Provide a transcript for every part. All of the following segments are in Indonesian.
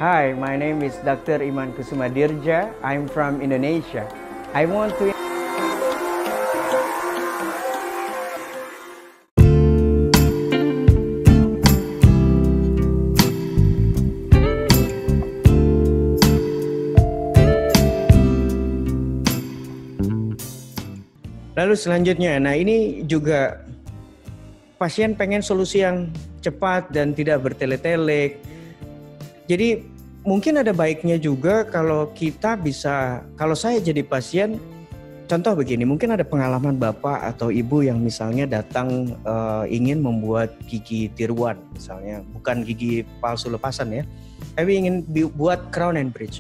Hi, my name is Dr. Iman Kusuma Dirja. I'm from Indonesia. I want to Lalu selanjutnya, nah ini juga pasien pengen solusi yang cepat dan tidak bertele-tele. Jadi mungkin ada baiknya juga kalau kita bisa, kalau saya jadi pasien, contoh begini, mungkin ada pengalaman bapak atau ibu yang misalnya datang ingin membuat gigi tiruan misalnya, bukan gigi palsu lepasan ya, tapi ingin buat crown and bridge.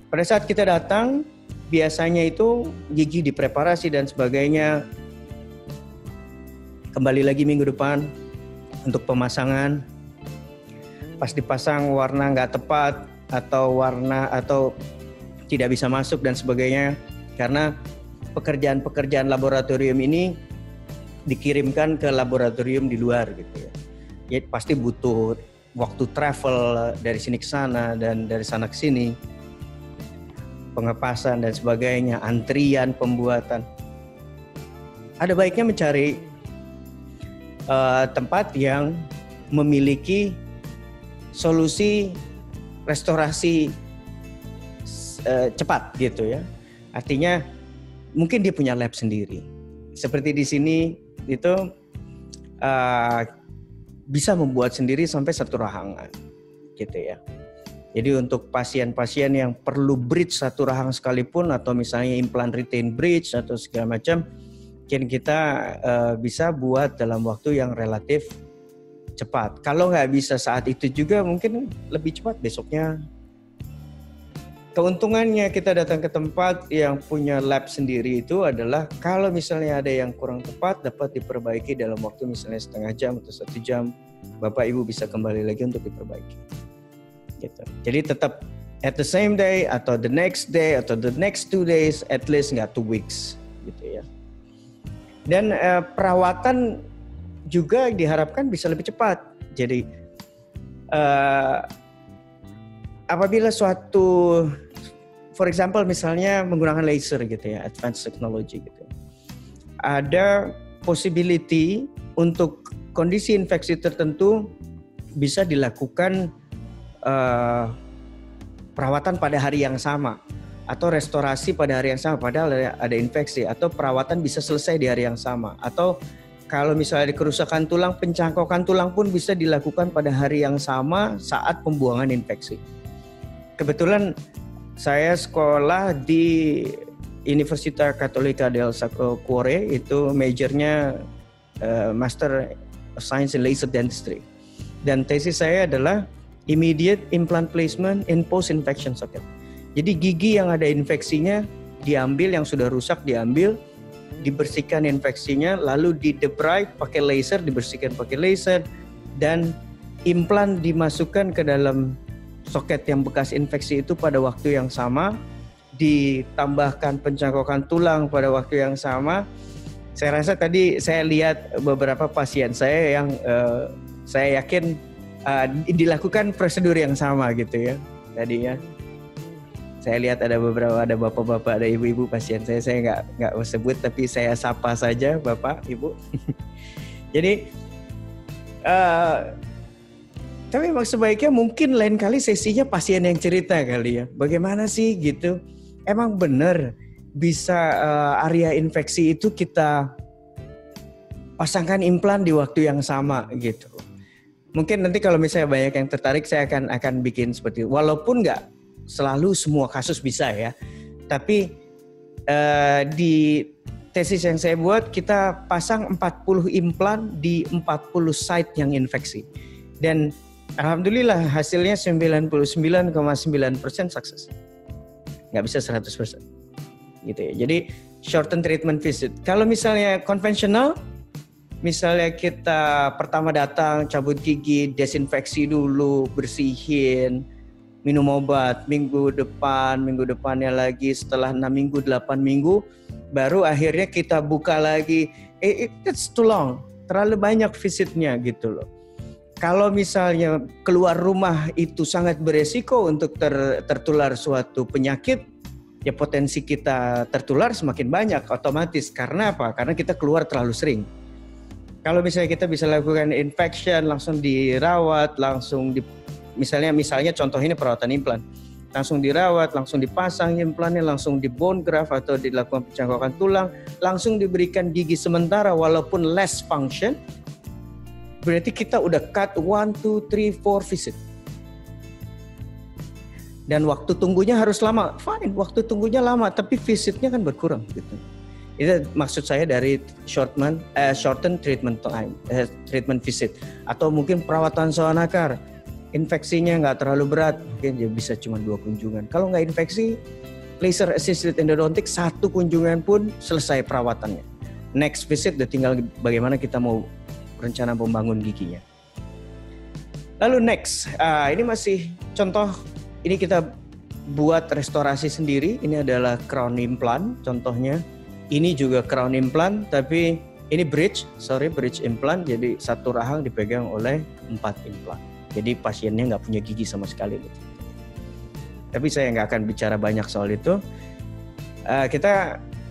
Pada saat kita datang, biasanya itu gigi dipreparasi dan sebagainya. Kembali lagi minggu depan untuk pemasangan. Pas dipasang warna nggak tepat atau tidak bisa masuk dan sebagainya. Karena pekerjaan-pekerjaan laboratorium ini dikirimkan ke laboratorium di luar gitu ya. Jadi pasti butuh waktu travel dari sini ke sana dan dari sana ke sini. Pengepasan dan sebagainya, antrian pembuatan. Ada baiknya mencari tempat yang memiliki solusi restorasi cepat gitu ya. Artinya mungkin dia punya lab sendiri. Seperti di sini itu bisa membuat sendiri sampai satu rahangan gitu ya. Jadi untuk pasien-pasien yang perlu bridge satu rahang sekalipun atau misalnya implant retain bridge atau segala macam, mungkin kita bisa buat dalam waktu yang relatif cepat. Kalau nggak bisa saat itu juga mungkin lebih cepat besoknya. Keuntungannya kita datang ke tempat yang punya lab sendiri itu adalah kalau misalnya ada yang kurang tepat dapat diperbaiki dalam waktu misalnya setengah jam atau 1 jam. Bapak Ibu bisa kembali lagi untuk diperbaiki. Gitu. Jadi tetap at the same day atau the next day atau the next 2 days, at least nggak 2 weeks gitu ya. Dan perawatan juga diharapkan bisa lebih cepat. Jadi apabila suatu, for example misalnya menggunakan laser gitu ya, advanced technology gitu, ada possibility untuk kondisi infeksi tertentu bisa dilakukan perawatan pada hari yang sama atau restorasi pada hari yang sama padahal ada infeksi, atau perawatan bisa selesai di hari yang sama, atau kalau misalnya ada kerusakan tulang, pencangkokan tulang pun bisa dilakukan pada hari yang sama saat pembuangan infeksi. Kebetulan saya sekolah di Universitas Católica del Sacro Cuore, itu majornya Master of Science in Laser Dentistry, dan tesis saya adalah immediate implant placement in post-infection socket. Jadi gigi yang ada infeksinya diambil, yang sudah rusak diambil, dibersihkan infeksinya, lalu didebride pakai laser, dibersihkan pakai laser, dan implan dimasukkan ke dalam soket yang bekas infeksi itu pada waktu yang sama, ditambahkan pencangkokan tulang pada waktu yang sama. Saya rasa tadi saya lihat beberapa pasien saya yang saya yakin dilakukan prosedur yang sama gitu ya tadinya. Saya lihat ada bapak-bapak, ada ibu-ibu pasien saya nggak mau sebut tapi saya sapa saja bapak ibu. Jadi tapi memang sebaiknya mungkin lain kali sesinya pasien yang cerita kali ya, bagaimana sih gitu, emang benar bisa area infeksi itu kita pasangkan implan di waktu yang sama gitu. Mungkin nanti kalau misalnya banyak yang tertarik, saya akan bikin seperti itu. Walaupun nggak selalu semua kasus bisa ya. Tapi di tesis yang saya buat, kita pasang 40 implan di 40 site yang infeksi. Dan alhamdulillah hasilnya 99,9% sukses. Nggak bisa 100%. Gitu ya. Jadi shorten treatment visit. Kalau misalnya konvensional, misalnya kita pertama datang cabut gigi, desinfeksi dulu, bersihin, minum obat, minggu depannya lagi, setelah 6 minggu, 8 minggu, baru akhirnya kita buka lagi. It's too long, terlalu banyak visitnya gitu loh. Kalau misalnya keluar rumah itu sangat beresiko untuk tertular suatu penyakit, ya potensi kita tertular semakin banyak otomatis. Karena apa? Karena kita keluar terlalu sering. Kalau misalnya kita bisa lakukan infection, langsung dirawat, langsung misalnya contoh ini perawatan implan. Langsung dirawat, langsung dipasang implannya, langsung di bone graft atau dilakukan pencangkokan tulang, langsung diberikan gigi sementara walaupun less function, berarti kita udah cut 1, 2, 3, 4 visit. Dan waktu tunggunya harus lama. Fine, waktu tunggunya lama, tapi visitnya kan berkurang gitu. Itu maksud saya dari shorten treatment time, treatment visit. Atau mungkin perawatan saluran nakar. Infeksinya nggak terlalu berat, mungkin ya bisa cuma 2 kunjungan. Kalau nggak infeksi, laser assisted endodontic 1 kunjungan pun selesai perawatannya. Next visit udah tinggal bagaimana kita mau rencana membangun giginya. Lalu next, ini masih contoh, ini kita buat restorasi sendiri. Ini adalah crown implant contohnya. Ini juga crown implant, tapi ini bridge implant, jadi satu rahang dipegang oleh 4 implant. Jadi pasiennya nggak punya gigi sama sekali. Gitu. Tapi saya nggak akan bicara banyak soal itu.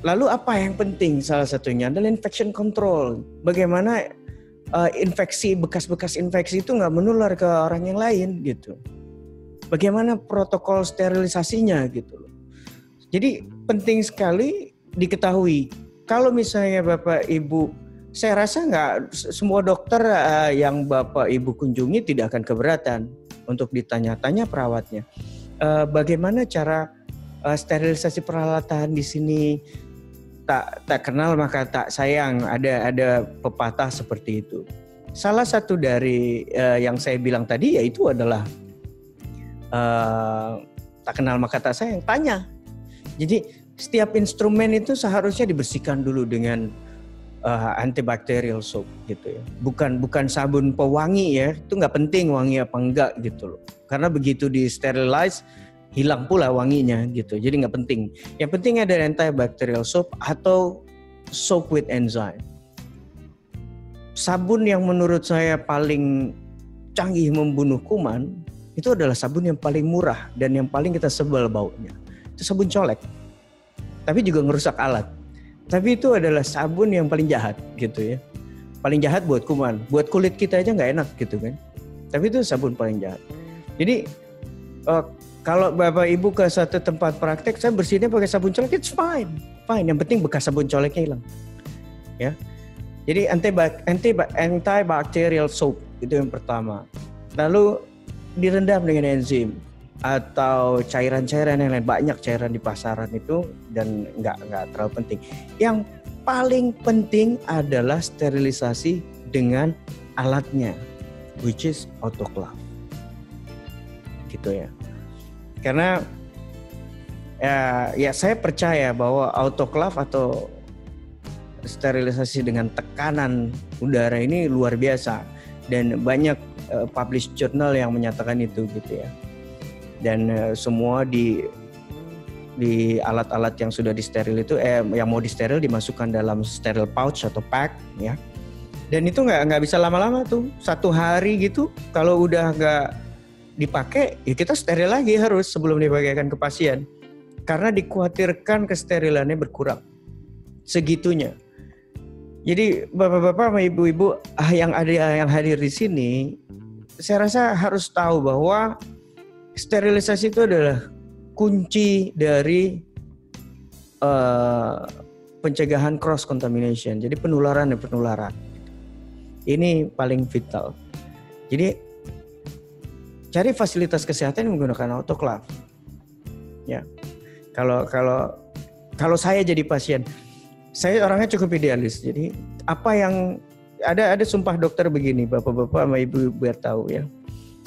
Lalu apa yang penting? Salah satunya adalah infection control. Bagaimana bekas-bekas infeksi itu nggak menular ke orang yang lain gitu. Bagaimana protokol sterilisasinya gitu loh. Jadi penting sekali diketahui. Kalau misalnya Bapak Ibu, saya rasa nggak semua dokter yang Bapak Ibu kunjungi tidak akan keberatan untuk ditanya-tanya perawatnya. Bagaimana cara sterilisasi peralatan di sini? Tak kenal maka tak sayang. Ada pepatah seperti itu. Salah satu dari yang saya bilang tadi yaitu adalah tak kenal maka tak sayang. Tanya. Jadi setiap instrumen itu seharusnya dibersihkan dulu dengan antibacterial soap gitu ya. Bukan sabun pewangi ya. Itu nggak penting wangi apa enggak gitu loh. Karena begitu di sterilize hilang pula wanginya gitu. Jadi nggak penting. Yang penting ada antibacterial soap atau soap with enzyme. Sabun yang menurut saya paling canggih membunuh kuman itu adalah sabun yang paling murah dan yang paling kita sebel baunya. Itu sabun colek. Tapi juga ngerusak alat. Tapi itu adalah sabun yang paling jahat gitu ya. Paling jahat buat kuman. Buat kulit kita aja nggak enak gitu kan. Tapi itu sabun paling jahat. Jadi kalau Bapak Ibu ke satu tempat praktek, saya bersihinnya pakai sabun colek, it's fine. Yang penting bekas sabun coleknya hilang. Ya. Jadi antibacterial soap itu yang pertama. Lalu direndam dengan enzim atau cairan-cairan yang lain. Banyak cairan di pasaran itu dan nggak terlalu penting. Yang paling penting adalah sterilisasi dengan alatnya, which is autoclave. Gitu ya. Karena ya saya percaya bahwa autoclave atau sterilisasi dengan tekanan udara ini luar biasa dan banyak published journal yang menyatakan itu gitu ya. Dan semua di alat-alat yang sudah disteril itu yang mau disteril dimasukkan dalam sterile pouch atau pack ya. Dan itu nggak bisa lama-lama tuh, 1 hari gitu. Kalau udah nggak dipakai, ya kita steril lagi harus sebelum dipakaikan ke pasien. Karena dikhawatirkan kesterilannya berkurang. Segitunya. Jadi bapak-bapak sama ibu-ibu yang hadir di sini, saya rasa harus tahu bahwa sterilisasi itu adalah kunci dari pencegahan cross contamination. Jadi penularan. Ini paling vital. Jadi cari fasilitas kesehatan yang menggunakan autoclave. Ya. Kalau saya jadi pasien, saya orangnya cukup idealis. Jadi apa yang ada sumpah dokter begini, bapak-bapak sama ibu biar tahu ya.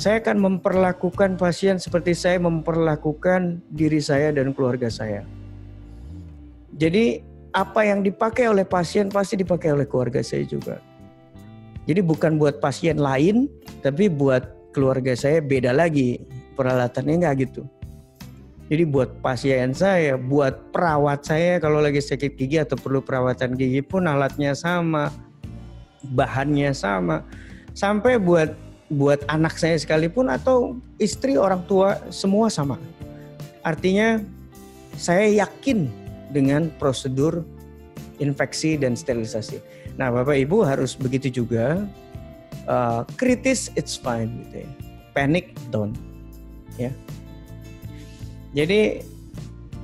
Saya akan memperlakukan pasien seperti saya memperlakukan diri saya dan keluarga saya. Jadi apa yang dipakai oleh pasien pasti dipakai oleh keluarga saya juga. Jadi bukan buat pasien lain, tapi buat keluarga saya beda lagi. Peralatannya enggak gitu. Jadi buat pasien saya, buat perawat saya kalau lagi sakit gigi atau perlu perawatan gigi pun alatnya sama, bahannya sama. Sampai buat buat anak saya sekalipun atau istri, orang tua, semua sama. Artinya saya yakin dengan prosedur infeksi dan sterilisasi. Nah, Bapak Ibu harus begitu juga. Kritis it's fine gitu ya. Panic don't. Ya. Jadi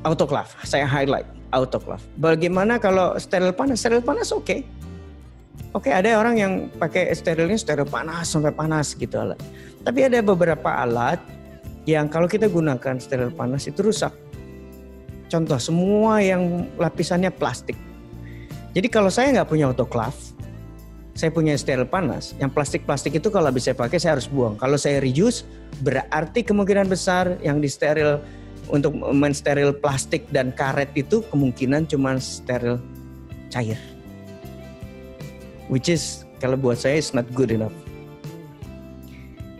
autoclave, saya highlight autoclave. Bagaimana kalau steril panas? Steril panas oke. Oke, ada orang yang pakai steril panas sampai panas gitu alat. Tapi ada beberapa alat yang kalau kita gunakan steril panas itu rusak. Contoh, semua yang lapisannya plastik. Jadi kalau saya nggak punya autoclave, saya punya steril panas, yang plastik-plastik itu kalau habis saya pakai saya harus buang. Kalau saya reuse, berarti kemungkinan besar yang di steril untuk mensteril plastik dan karet itu kemungkinan cuma steril cair. Which is kalau buat saya is not good enough.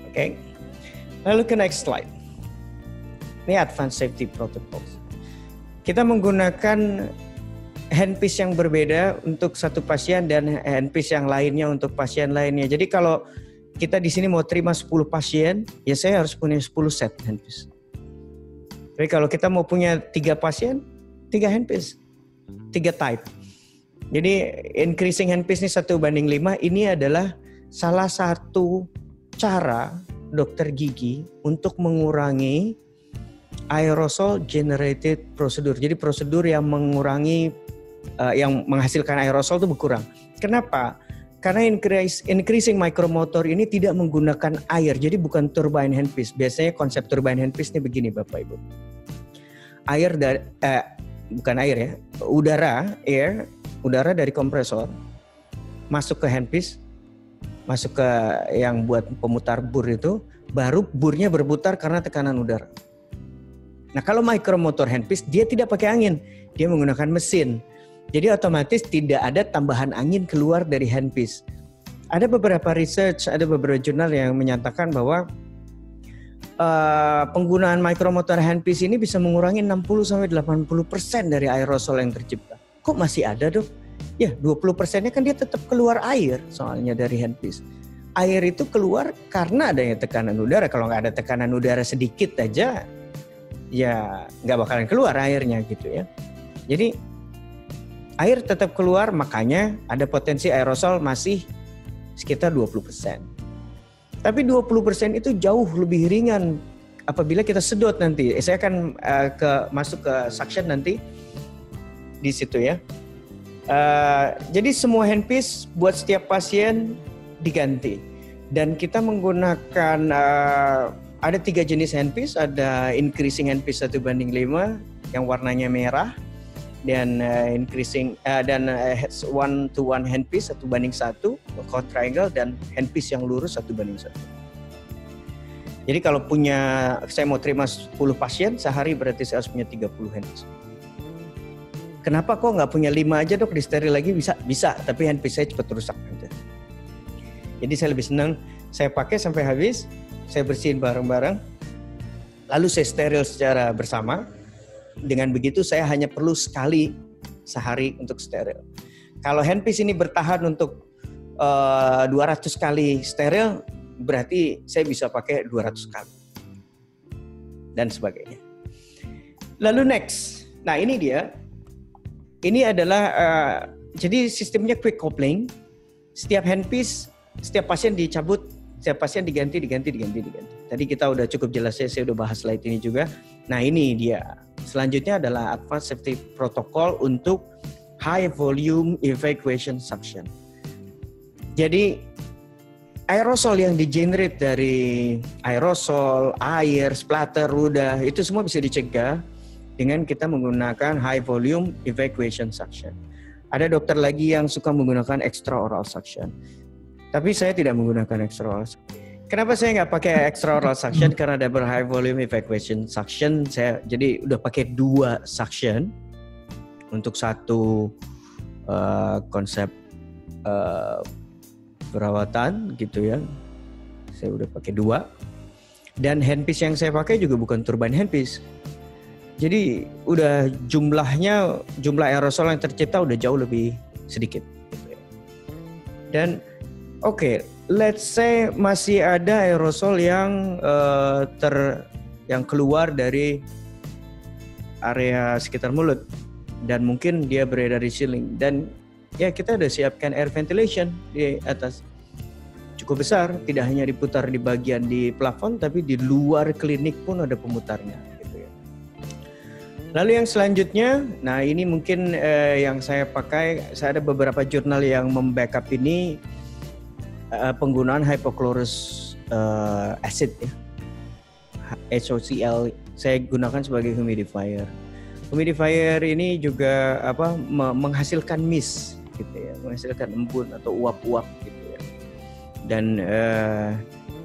Oke. Lalu ke next slide. Ini advanced safety protocols. Kita menggunakan handpiece yang berbeda untuk satu pasien dan handpiece yang lainnya untuk pasien lainnya. Jadi kalau kita di sini mau terima 10 pasien, ya saya harus punya 10 set handpiece. Tapi kalau kita mau punya 3 pasien, 3 handpiece, 3 type. Jadi increasing handpiece ini 1:5, ini adalah salah satu cara dokter gigi untuk mengurangi aerosol generated prosedur. Jadi prosedur yang mengurangi, yang menghasilkan aerosol itu berkurang. Kenapa? Karena increasing micromotor ini tidak menggunakan air, jadi bukan turbine handpiece. Biasanya konsep turbine handpiece ini begini Bapak Ibu. Bukan air ya, udara dari kompresor masuk ke handpiece, masuk ke yang buat pemutar bur itu, baru burnya berputar karena tekanan udara. Nah kalau micromotor handpiece dia tidak pakai angin, dia menggunakan mesin. Jadi otomatis tidak ada tambahan angin keluar dari handpiece. Ada beberapa research, ada beberapa jurnal yang menyatakan bahwa penggunaan micromotor handpiece ini bisa mengurangi 60-80% dari aerosol yang tercipta. Kok masih ada dok? Ya 20%-nya kan dia tetap keluar air soalnya dari handpiece. Air itu keluar karena adanya tekanan udara. Kalau nggak ada tekanan udara sedikit aja, ya nggak bakalan keluar airnya gitu ya. Jadi air tetap keluar, makanya ada potensi aerosol masih sekitar 20%. Tapi 20% itu jauh lebih ringan apabila kita sedot nanti. Saya akan masuk ke suction nanti di situ ya. Jadi semua handpiece buat setiap pasien diganti. Dan kita menggunakan ada 3 jenis handpiece. Ada increasing handpiece 1:5 yang warnanya merah. Dan dan 1:1 handpiece 1:1 quad triangle dan handpiece yang lurus 1:1. Jadi kalau saya mau terima 10 pasien sehari berarti saya harus punya 30 handpiece. Kenapa kok nggak punya 5 aja dok, di steril lagi? Bisa, tapi handpiece saya cepat rusak. Jadi saya lebih senang saya pakai sampai habis, saya bersihin bareng-bareng, lalu saya steril secara bersama. Dengan begitu saya hanya perlu sekali sehari untuk steril. Kalau handpiece ini bertahan untuk 200 kali steril, berarti saya bisa pakai 200 kali. Dan sebagainya. Lalu next. Nah ini dia. Ini adalah, jadi sistemnya quick coupling. Setiap handpiece, setiap pasien dicabut, setiap pasien diganti. Tadi kita udah cukup jelas ya, saya udah bahas slide ini juga. Nah ini dia. Selanjutnya adalah advanced safety protocol untuk high volume evacuation suction. Jadi aerosol yang di-generate dari aerosol, air, splatter, ludah, itu semua bisa dicegah dengan kita menggunakan high volume evacuation suction. Ada dokter lagi yang suka menggunakan extraoral suction. Tapi saya tidak menggunakan extraoral suction. Kenapa saya nggak pakai extraoral suction? Karena ada high volume evacuation suction. Saya jadi udah pakai 2 suction untuk satu konsep perawatan gitu ya. Saya udah pakai 2. Dan handpiece yang saya pakai juga bukan turbine handpiece. Jadi udah jumlah aerosol yang tercipta udah jauh lebih sedikit. Gitu ya. Dan Oke, let's say masih ada aerosol yang yang keluar dari area sekitar mulut dan mungkin dia beredar di ceiling, dan ya kita udah siapkan air ventilation di atas cukup besar, tidak hanya diputar di bagian di plafon tapi di luar klinik pun ada pemutarnya gitu ya. Lalu yang selanjutnya, nah ini mungkin yang saya pakai, saya ada beberapa jurnal yang membackup ini, penggunaan hypochlorous acid ya, HCl saya gunakan sebagai humidifier. Humidifier ini juga menghasilkan mist gitu ya, menghasilkan embun atau uap-uap gitu ya. Dan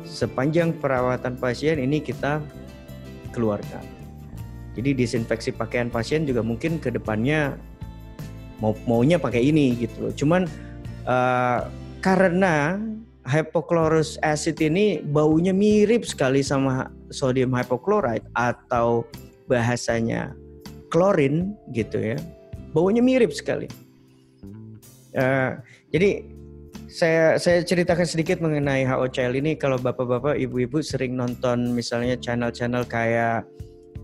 sepanjang perawatan pasien ini kita keluarkan. Jadi disinfeksi pakaian pasien juga mungkin ke depannya maunya pakai ini gitu loh. Cuman karena hypochlorous acid ini baunya mirip sekali sama sodium hypochlorite atau bahasanya klorin gitu ya, baunya mirip sekali. Jadi saya ceritakan sedikit mengenai HOCl ini. Kalau bapak-bapak, ibu-ibu sering nonton misalnya channel-channel kayak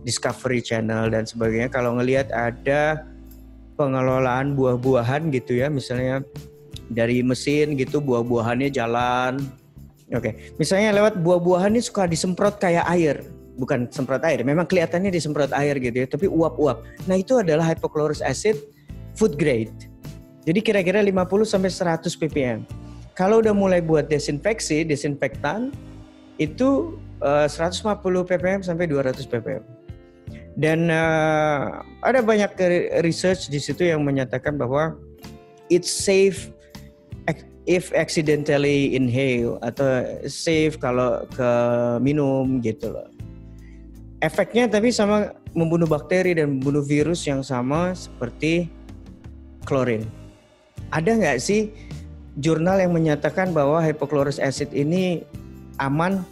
Discovery Channel dan sebagainya, kalau ngelihat ada pengelolaan buah-buahan gitu ya, misalnya dari mesin gitu, buah-buahannya jalan. Oke, misalnya lewat buah-buahan ini suka disemprot kayak air. Bukan semprot air, memang kelihatannya disemprot air gitu ya, tapi uap-uap. Nah itu adalah hypochlorous acid food grade. Jadi kira-kira 50 sampai 100 ppm. Kalau udah mulai buat desinfektan, itu 150 ppm sampai 200 ppm. Dan ada banyak research di situ yang menyatakan bahwa it's safe if accidentally inhale, atau safe kalau ke minum gitu loh. Efeknya tapi sama, membunuh bakteri dan membunuh virus yang sama seperti klorin. Ada nggak sih jurnal yang menyatakan bahwa hypochlorous acid ini aman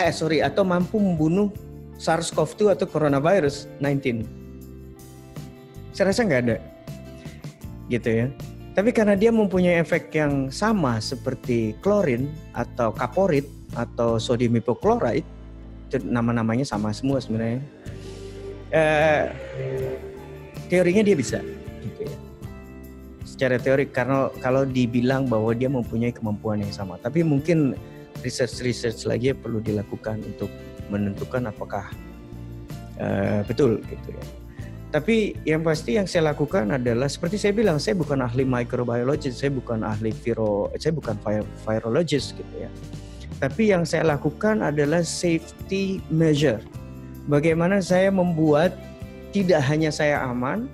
atau mampu membunuh SARS-CoV-2 atau coronavirus 19? Saya rasa nggak ada gitu ya. Tapi karena dia mempunyai efek yang sama seperti klorin atau kaporit atau sodium hipochlorite, itu nama-namanya sama semua sebenarnya. Teorinya dia bisa gitu ya. Secara teori, karena kalau dibilang bahwa dia mempunyai kemampuan yang sama, tapi mungkin research lagi perlu dilakukan untuk menentukan apakah betul gitu ya. Tapi yang pasti yang saya lakukan adalah seperti saya bilang, saya bukan ahli microbiologist, saya bukan ahli saya bukan virologist gitu ya. Tapi yang saya lakukan adalah safety measure. Bagaimana saya membuat tidak hanya saya aman,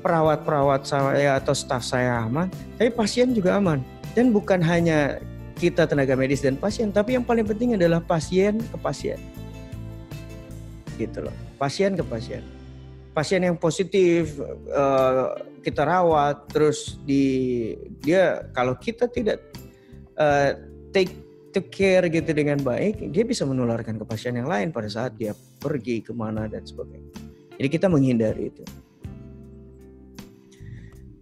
perawat-perawat saya atau staf saya aman, tapi pasien juga aman. Dan bukan hanya kita tenaga medis dan pasien, tapi yang paling penting adalah pasien ke pasien. Gitu loh, pasien ke pasien. Pasien yang positif kita rawat, terus dia kalau kita tidak take care gitu dengan baik, dia bisa menularkan ke pasien yang lain pada saat dia pergi kemana dan sebagainya. Jadi kita menghindari itu.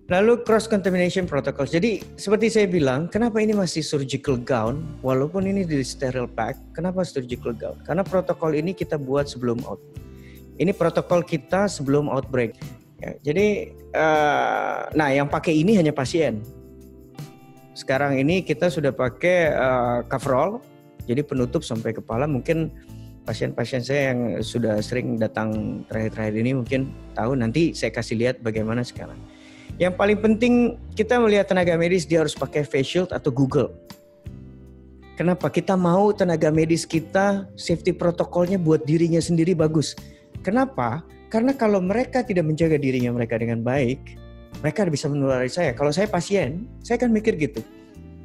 Lalu cross contamination protocol. Jadi seperti saya bilang, kenapa ini masih surgical gown walaupun ini di sterile pack? Kenapa surgical gown? Karena protokol ini kita buat sebelum out. Ini protokol kita sebelum outbreak. Ya, jadi, nah yang pakai ini hanya pasien. Sekarang ini kita sudah pakai coverall, jadi penutup sampai kepala. Mungkin pasien-pasien saya yang sudah sering datang terakhir-terakhir ini mungkin tahu. Nanti saya kasih lihat bagaimana sekarang. Yang paling penting kita melihat tenaga medis, dia harus pakai face shield atau Google. Kenapa? Kita mau tenaga medis kita safety protokolnya buat dirinya sendiri bagus. Kenapa? Karena kalau mereka tidak menjaga dirinya mereka dengan baik, mereka bisa menulari saya. Kalau saya pasien, saya kan mikir gitu.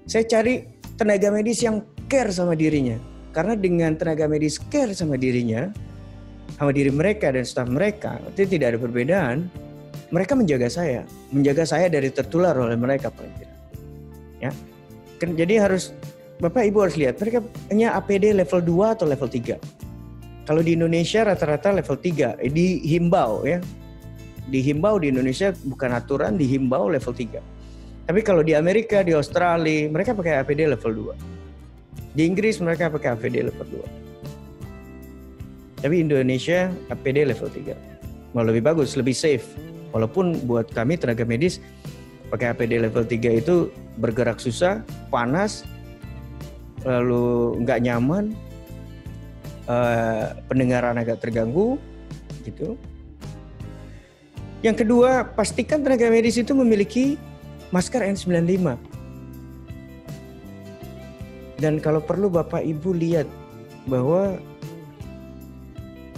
Saya cari tenaga medis yang care sama dirinya. Karena dengan tenaga medis care sama dirinya, sama diri mereka dan staf mereka, itu tidak ada perbedaan. Mereka menjaga saya dari tertular oleh mereka paling tidak. Ya. Jadi harus, Bapak Ibu harus lihat, mereka punya APD level 2 atau level 3. Kalau di Indonesia rata-rata level 3, dihimbau ya. Dihimbau di Indonesia, bukan aturan, dihimbau level 3. Tapi kalau di Amerika, di Australia, mereka pakai APD level 2. Di Inggris mereka pakai APD level 2. Tapi Indonesia APD level 3. Mau lebih bagus, lebih safe. Walaupun buat kami tenaga medis pakai APD level 3 itu bergerak susah, panas, lalu nggak nyaman, pendengaran agak terganggu, gitu. Yang kedua, pastikan tenaga medis itu memiliki masker N95. Dan kalau perlu Bapak Ibu lihat bahwa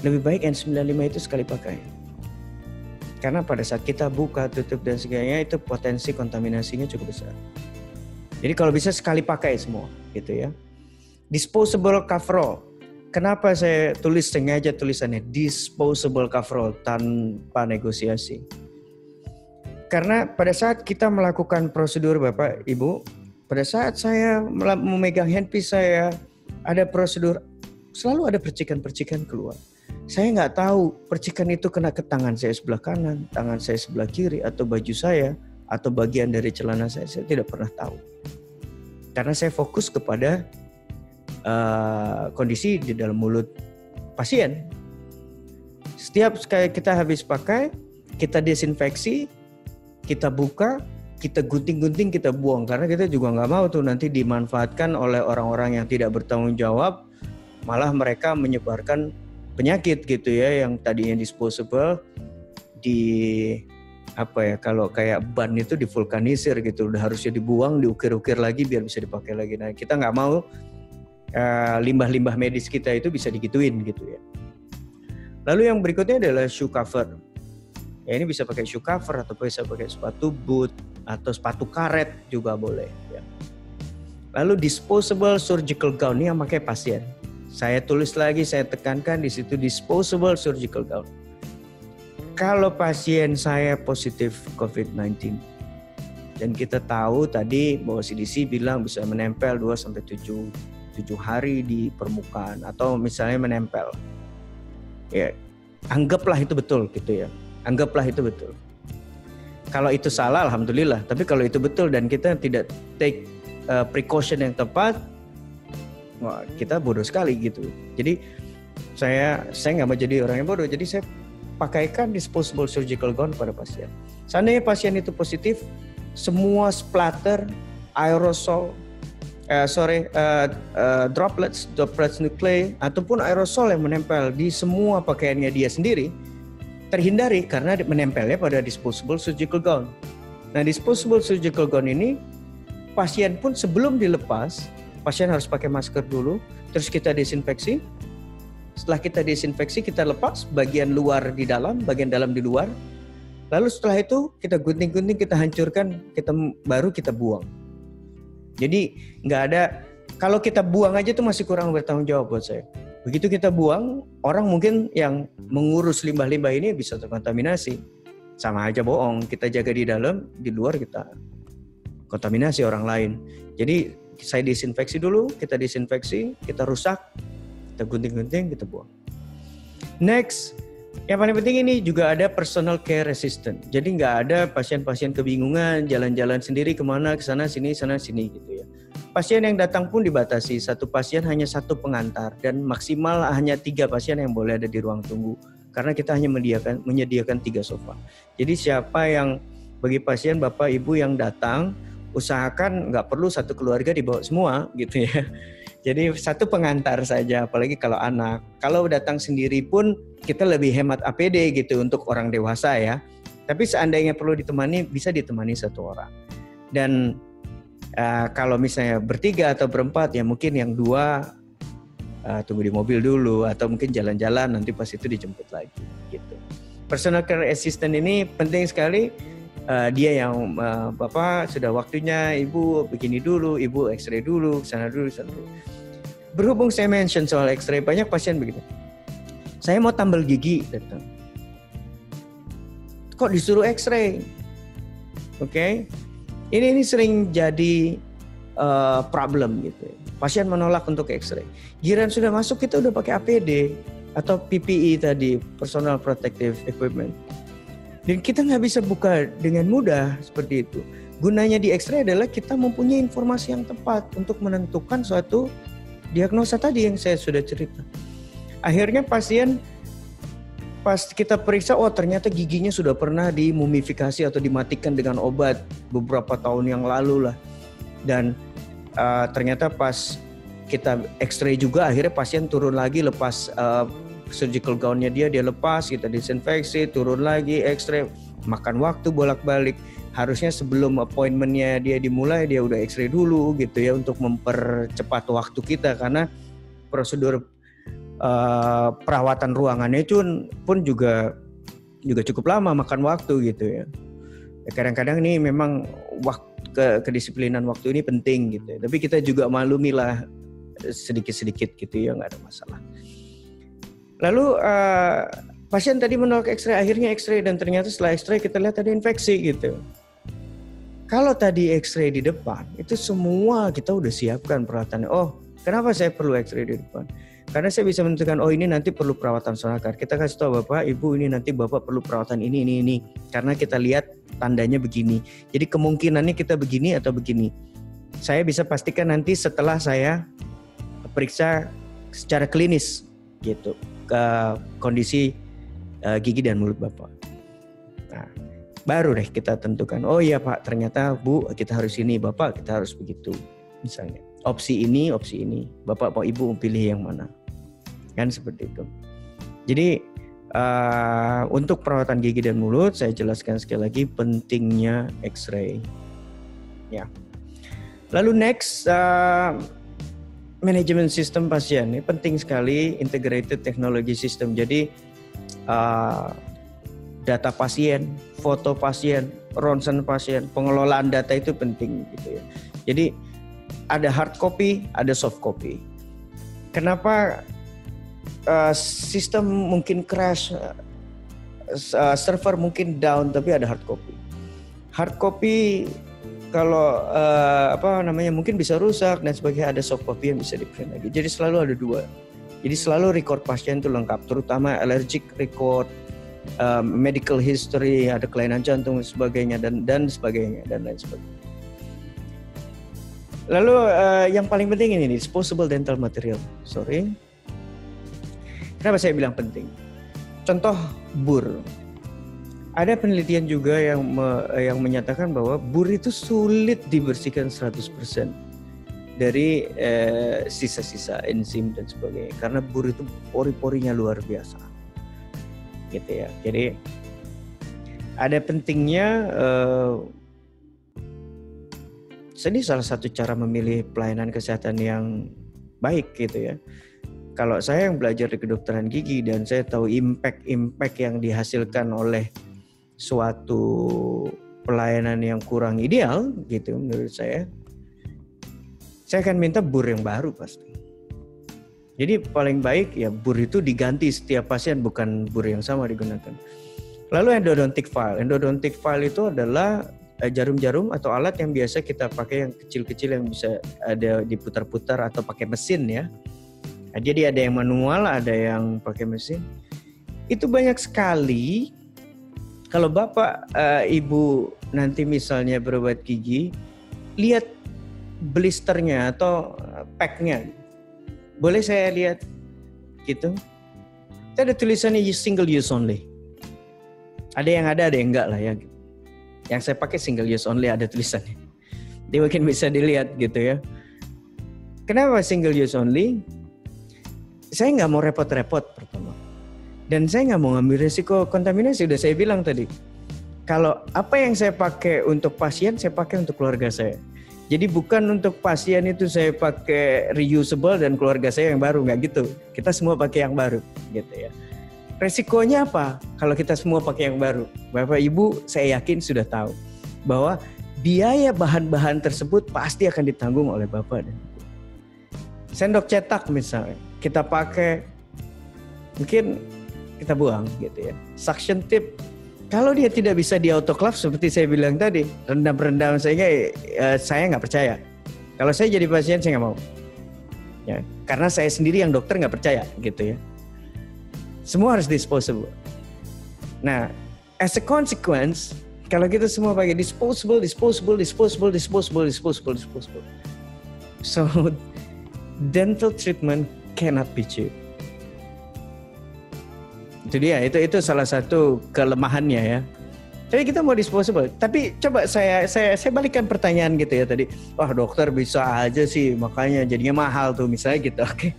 lebih baik N95 itu sekali pakai. Karena pada saat kita buka, tutup dan sebagainya itu potensi kontaminasinya cukup besar. Jadi kalau bisa sekali pakai semua gitu ya. Disposable coverall. Kenapa saya tulis sengaja tulisannya disposable coverall tanpa negosiasi? Karena pada saat kita melakukan prosedur Bapak Ibu, pada saat saya memegang handpiece saya, ada prosedur, selalu ada percikan-percikan keluar. Saya nggak tahu percikan itu kena ke tangan saya sebelah kanan, tangan saya sebelah kiri, atau baju saya, atau bagian dari celana saya tidak pernah tahu. Karena saya fokus kepada kondisi di dalam mulut pasien. Setiap sekali kita habis pakai, kita desinfeksi, kita buka, kita gunting-gunting, kita buang. Karena kita juga nggak mau tuh nanti dimanfaatkan oleh orang-orang yang tidak bertanggung jawab, malah mereka menyebarkan penyakit gitu ya, yang tadinya disposable kalau kayak ban itu divulkanisir gitu, udah harusnya dibuang, diukir-ukir lagi biar bisa dipakai lagi. Nah kita nggak mau limbah-limbah medis kita itu bisa digituin gitu ya. Lalu yang berikutnya adalah shoe cover. Ya ini bisa pakai shoe cover atau bisa pakai sepatu boot atau sepatu karet juga boleh ya. Lalu disposable surgical gown, ini yang pakai pasien. Saya tulis lagi, saya tekankan di situ disposable surgical gown. Kalau pasien saya positif COVID-19 dan kita tahu tadi bahwa CDC bilang bisa menempel 2-7 hari di permukaan atau misalnya menempel. Ya, anggaplah itu betul gitu ya. Anggaplah itu betul. Kalau itu salah alhamdulillah, tapi kalau itu betul dan kita tidak take precaution yang tepat, wah, kita bodoh sekali gitu. Jadi saya nggak mau jadi orang yang bodoh, jadi saya pakaikan disposable surgical gown pada pasien. Seandainya pasien itu positif, semua splatter, aerosol, droplets nuklei ataupun aerosol yang menempel di semua pakaiannya dia sendiri terhindari karena menempelnya pada disposable surgical gown. Nah, disposable surgical gown ini pasien pun sebelum dilepas, pasien harus pakai masker dulu, terus kita desinfeksi. Setelah kita desinfeksi, kita lepas bagian luar di dalam, bagian dalam di luar. Lalu setelah itu kita gunting-gunting, kita hancurkan, baru kita buang. Jadi nggak ada, kalau kita buang aja itu masih kurang bertanggung jawab buat saya. Begitu kita buang, orang mungkin yang mengurus limbah-limbah ini bisa terkontaminasi. Sama aja bohong, kita jaga di dalam, di luar kita kontaminasi orang lain. Jadi saya desinfeksi dulu, kita rusak, kita gunting-gunting, kita buang. Next, yang paling penting ini juga ada personal care assistant. Jadi nggak ada pasien-pasien kebingungan, jalan-jalan sendiri kemana, ke sana sini gitu ya. Pasien yang datang pun dibatasi, satu pasien hanya satu pengantar dan maksimal hanya 3 pasien yang boleh ada di ruang tunggu. Karena kita hanya menyediakan 3 sofa. Jadi siapa yang bagi pasien Bapak Ibu yang datang, usahakan nggak perlu satu keluarga dibawa semua gitu ya. Jadi satu pengantar saja, apalagi kalau anak. Kalau datang sendiri pun kita lebih hemat APD gitu untuk orang dewasa ya. Tapi seandainya perlu ditemani, bisa ditemani 1 orang. Dan kalau misalnya bertiga atau berempat ya mungkin yang 2 tunggu di mobil dulu atau mungkin jalan-jalan nanti pas itu dijemput lagi gitu. Personal care assistant ini penting sekali. Dia yang Bapak sudah waktunya, Ibu begini dulu, Ibu X-ray dulu, sana dulu. Berhubung saya mention soal X-ray, banyak pasien begitu. Saya mau tambal gigi, datang. Kok disuruh X-ray? Oke. Ini sering jadi problem gitu. Pasien menolak untuk X-ray. Giliran sudah masuk kita udah pakai APD atau PPE tadi, personal protective equipment. Dan kita nggak bisa buka dengan mudah seperti itu. gunanya di X-ray adalah kita mempunyai informasi yang tepat untuk menentukan suatu diagnosa tadi yang saya sudah cerita. Akhirnya pasien pas kita periksa, oh ternyata giginya sudah pernah dimumifikasi atau dimatikan dengan obat beberapa tahun yang lalu lah. Dan ternyata pas kita X-ray juga akhirnya pasien turun lagi lepas surgical gown-nya dia lepas, kita disinfeksi, turun lagi X-ray, makan waktu bolak-balik. Harusnya sebelum appointment-nya dia dimulai dia udah X-ray dulu gitu ya untuk mempercepat waktu kita, karena prosedur perawatan ruangannya itu pun juga cukup lama makan waktu gitu ya. Kadang-kadang ini memang kedisiplinan waktu ini penting gitu ya. Tapi kita juga maklumilah sedikit-sedikit gitu ya, nggak ada masalah. Lalu pasien tadi menolak X-ray, akhirnya X-ray dan ternyata setelah X-ray kita lihat ada infeksi gitu. Kalau tadi X-ray di depan, itu semua kita udah siapkan perawatannya. Oh, kenapa saya perlu X-ray di depan? Karena saya bisa menentukan, oh ini nanti perlu perawatan sonakar. Kita kasih tahu Bapak, Ibu, ini nanti Bapak perlu perawatan ini. Karena kita lihat tandanya begini. Jadi kemungkinannya kita begini atau begini. Saya bisa pastikan nanti setelah saya periksa secara klinis gitu ke kondisi gigi dan mulut Bapak. Nah, baru deh kita tentukan, oh iya Pak, ternyata Bu kita harus ini, Bapak kita harus begitu. Misalnya, opsi ini, Bapak mau Ibu pilih yang mana. Kan seperti itu. Jadi untuk perawatan gigi dan mulut saya jelaskan sekali lagi pentingnya X-ray. Ya. Lalu next, manajemen sistem pasien. Ini penting sekali, integrated technology system. Jadi data pasien, foto pasien, ronsen pasien, pengelolaan data itu penting gitu ya. Jadi ada hard copy, ada soft copy. Kenapa sistem mungkin crash, server mungkin down, tapi ada hard copy. Hard copy kalau mungkin bisa rusak dan sebagainya, ada soft copy yang bisa di-print lagi. Jadi selalu ada dua. Jadi selalu record pasien itu lengkap, terutama allergic record, medical history, ada kelainan jantung dan sebagainya dan sebagainya dan lain sebagainya. Lalu yang paling penting ini disposable dental material. Kenapa saya bilang penting? Contoh bur. Ada penelitian juga yang menyatakan bahwa bur itu sulit dibersihkan 100% dari sisa-sisa enzim dan sebagainya, karena bur itu pori-porinya luar biasa. Gitu ya. Jadi ada pentingnya ini salah satu cara memilih pelayanan kesehatan yang baik gitu ya. Kalau saya yang belajar di kedokteran gigi dan saya tahu impact yang dihasilkan oleh suatu pelayanan yang kurang ideal gitu menurut saya akan minta bur yang baru pasti. Jadi paling baik ya bur itu diganti setiap pasien, bukan bur yang sama digunakan. Lalu endodontic file. Endodontic file itu adalah jarum-jarum atau alat yang biasa kita pakai yang kecil-kecil yang bisa ada diputar-putar atau pakai mesin ya. Nah, jadi ada yang manual, ada yang pakai mesin. Itu banyak sekali. Kalau Bapak, Ibu nanti misalnya berobat gigi, lihat blisternya atau packnya. Boleh saya lihat gitu? Itu ada tulisannya single use only. Ada yang enggak lah ya. Yang saya pakai single use only, ada tulisannya. Dia mungkin bisa dilihat gitu ya. Kenapa single use only? Saya nggak mau repot-repot pertama. Dan saya nggak mau ngambil risiko kontaminasi. Udah saya bilang tadi. Kalau apa yang saya pakai untuk pasien, saya pakai untuk keluarga saya. Jadi bukan untuk pasien itu saya pakai reusable dan keluarga saya yang baru, nggak gitu. Kita semua pakai yang baru, gitu ya. Resikonya apa kalau kita semua pakai yang baru? Bapak Ibu saya yakin sudah tahu bahwa biaya bahan-bahan tersebut pasti akan ditanggung oleh Bapak dan Ibu. Sendok cetak misalnya, kita pakai, mungkin kita buang gitu ya. Suction tip, kalau dia tidak bisa di autoclave seperti saya bilang tadi, rendam-rendam saya nggak percaya. Kalau saya jadi pasien saya nggak mau, ya, karena saya sendiri yang dokter nggak percaya gitu ya. Semua harus disposable. Nah, as a consequence, Kalau kita semua pakai disposable. So dental treatment cannot be cheap. Itu dia, itu salah satu kelemahannya ya. Tapi kita mau disposable. Tapi coba saya balikkan pertanyaan gitu ya tadi. Wah, dokter bisa aja sih, makanya jadinya mahal tuh misalnya gitu. Oke.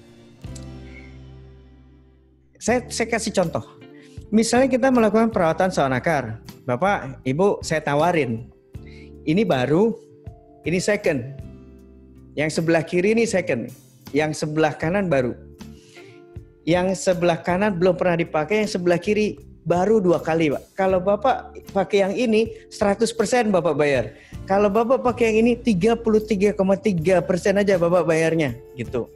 Saya kasih contoh. Misalnya kita melakukan perawatan sawan akar. Bapak, Ibu, saya tawarin. Ini baru, ini second. Yang sebelah kiri ini second. Yang sebelah kanan baru. Yang sebelah kanan belum pernah dipakai, yang sebelah kiri baru 2 kali, Pak. Kalau Bapak pakai yang ini 100% Bapak bayar. Kalau Bapak pakai yang ini 33,3% aja Bapak bayarnya, gitu.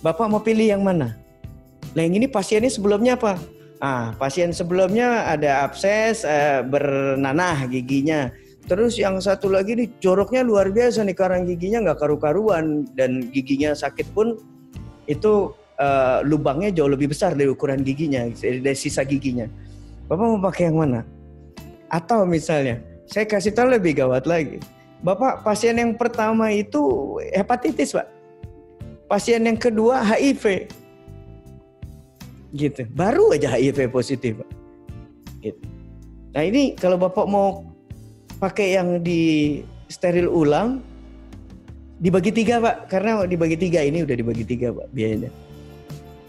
Bapak mau pilih yang mana? Nah, yang ini pasiennya sebelumnya apa? Pasien sebelumnya ada abses, bernanah giginya. Terus yang satu lagi nih joroknya luar biasa nih, karang giginya nggak karu-karuan dan giginya sakit pun itu lubangnya jauh lebih besar dari ukuran giginya, dari sisa giginya. Bapak mau pakai yang mana? Atau misalnya, saya kasih tahu lebih gawat lagi. Bapak, pasien yang pertama itu hepatitis, Pak. Pasien yang kedua HIV. Gitu. Baru aja HIV positif, Pak. Gitu. Nah, ini kalau Bapak mau pakai yang di steril ulang, dibagi 3, Pak. Karena dibagi 3, ini udah dibagi 3, Pak, biayanya.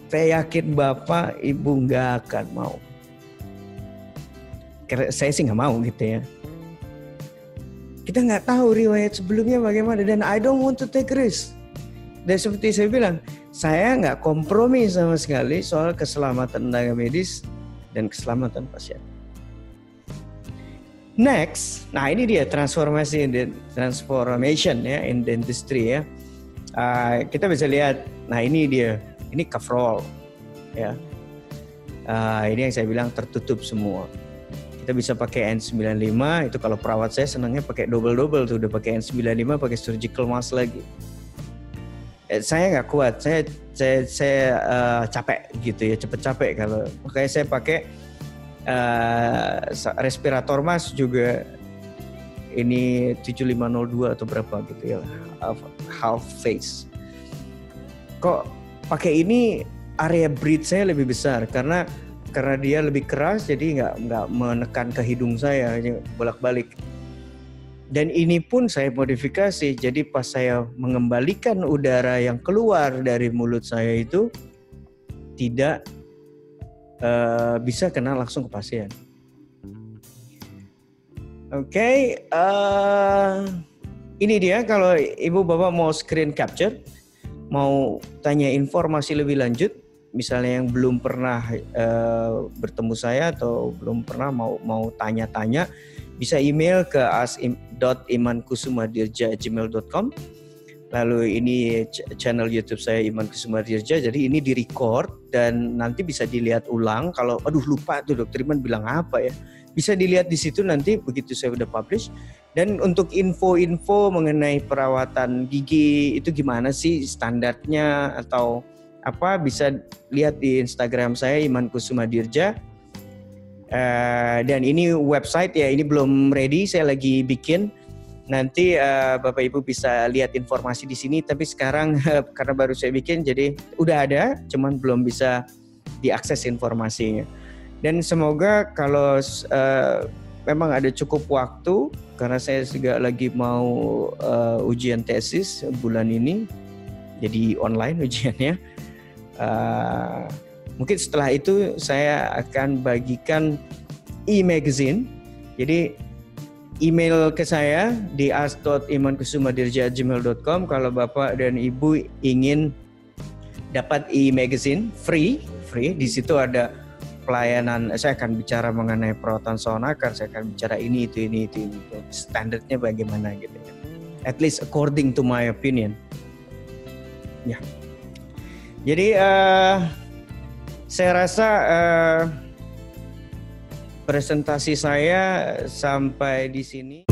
Saya yakin Bapak, Ibu nggak akan mau. Karena saya sih nggak mau gitu ya. Kita nggak tahu riwayat sebelumnya bagaimana, dan I don't want to take risk. Dan seperti saya bilang, saya nggak kompromi sama sekali soal keselamatan tenaga medis dan keselamatan pasien. Next, nah ini dia transformation ya in dentistry ya. Kita bisa lihat, nah ini dia, ini coverall ya. Ini yang saya bilang tertutup semua. Kita bisa pakai N95, itu kalau perawat saya senangnya pakai double tuh, udah pakai N95 pakai surgical mask lagi. Saya nggak kuat, saya capek gitu ya, cepet capek kalau makanya saya pakai respirator mask juga ini 7502 atau berapa gitu ya, half face. Kok pakai ini area breathe saya lebih besar karena dia lebih keras, jadi nggak menekan ke hidung saya bolak-balik. Dan ini pun saya modifikasi, jadi pas saya mengembalikan udara yang keluar dari mulut saya itu tidak bisa kena langsung ke pasien. Oke, ini dia kalau Ibu Bapak mau screen capture, mau tanya informasi lebih lanjut, misalnya yang belum pernah bertemu saya atau belum pernah mau tanya-tanya, bisa email ke asim.imankusumadirja@gmail.com. Lalu ini channel YouTube saya Iman Kusumadirja, jadi ini di-record dan nanti bisa dilihat ulang. Kalau lupa tuh Dokter Iman bilang apa ya, bisa dilihat di situ nanti begitu saya udah publish. Dan untuk info-info mengenai perawatan gigi itu gimana sih standarnya atau apa, bisa lihat di Instagram saya Iman Kusumadirja. Dan ini website ya, ini belum ready, saya lagi bikin. Nanti Bapak Ibu bisa lihat informasi di sini, tapi sekarang karena baru saya bikin jadi udah ada, cuman belum bisa diakses informasinya. Dan semoga kalau memang ada cukup waktu, karena saya juga lagi mau ujian tesis bulan ini, jadi online ujiannya. Mungkin setelah itu saya akan bagikan e-magazine. Jadi email ke saya di as.imankusumadirja@gmail.com kalau Bapak dan Ibu ingin dapat e-magazine free. Di situ ada pelayanan, saya akan bicara mengenai perawatan sawan akar, saya akan bicara ini itu standarnya bagaimana gitu ya. At least according to my opinion. Ya. Jadi saya rasa presentasi saya sampai di sini.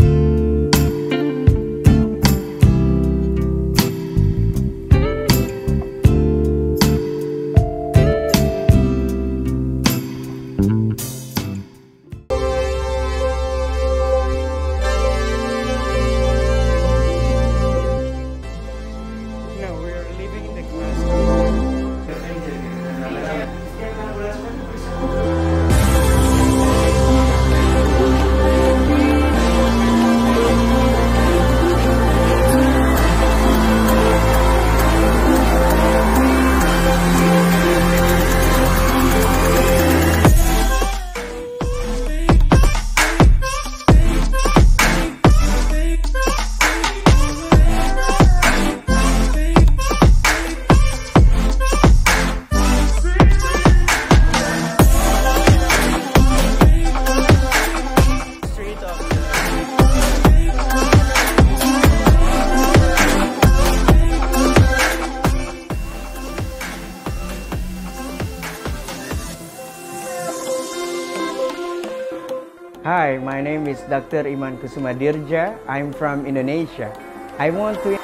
Hi, my name is Dr. Iman Kusuma Dirja. I'm from Indonesia. I want to